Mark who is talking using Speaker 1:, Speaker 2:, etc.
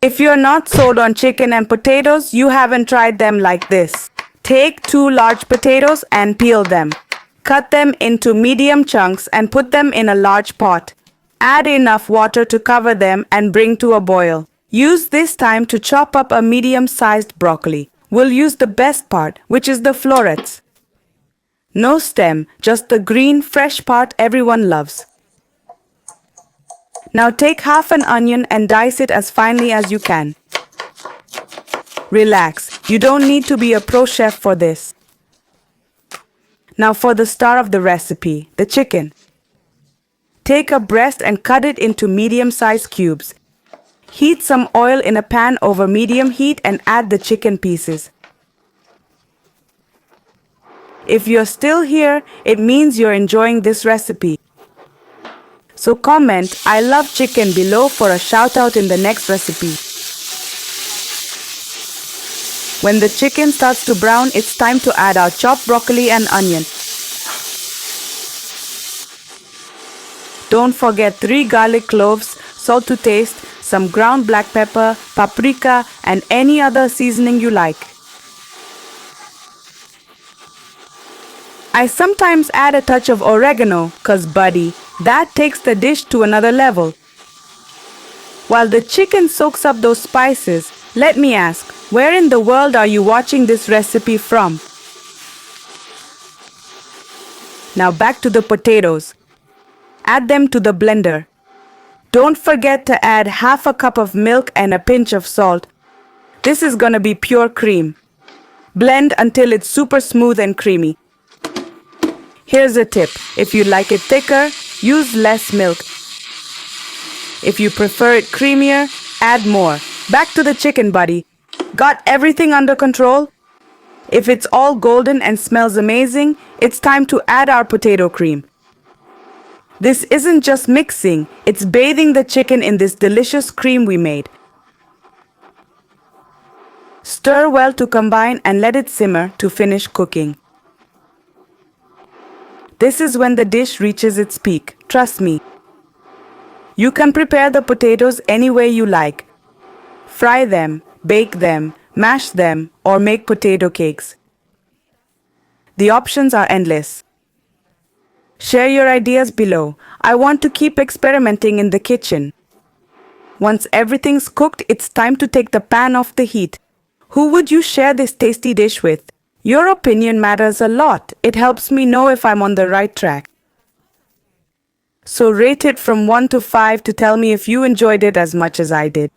Speaker 1: If you're not sold on chicken and potatoes, you haven't tried them like this. Take 2 large potatoes and peel them. Cut them into medium chunks and put them in a large pot. Add enough water to cover them and bring to a boil. Use this time to chop up a medium-sized broccoli. We'll use the best part, which is the florets. No stem, just the green, fresh part everyone loves. Now take half an onion and dice it as finely as you can. Relax, you don't need to be a pro chef for this. Now for the star of the recipe, the chicken. Take a breast and cut it into medium-sized cubes. Heat some oil in a pan over medium heat and add the chicken pieces. If you're still here, it means you're enjoying this recipe. So comment, "I love chicken" below for a shout out in the next recipe. When the chicken starts to brown, it's time to add our chopped broccoli and onion. Don't forget 3 garlic cloves, salt to taste, some ground black pepper, paprika, and any other seasoning you like. I sometimes add a touch of oregano, 'cause buddy, that takes the dish to another level. While the chicken soaks up those spices, let me ask, where in the world are you watching this recipe from? Now back to the potatoes. Add them to the blender. Don't forget to add half a cup of milk and a pinch of salt. This is gonna be pure cream. Blend until it's super smooth and creamy. Here's a tip. If you like it thicker, use less milk. If you prefer it creamier, add more. Back to the chicken, buddy. Got everything under control? If it's all golden and smells amazing, it's time to add our potato cream. This isn't just mixing, it's bathing the chicken in this delicious cream we made. Stir well to combine and let it simmer to finish cooking. This is when the dish reaches its peak, trust me. You can prepare the potatoes any way you like. Fry them, bake them, mash them, or make potato cakes. The options are endless. Share your ideas below. I want to keep experimenting in the kitchen. Once everything's cooked, it's time to take the pan off the heat. Who would you share this tasty dish with? Your opinion matters a lot. It helps me know if I'm on the right track. So rate it from 1 to 5 to tell me if you enjoyed it as much as I did.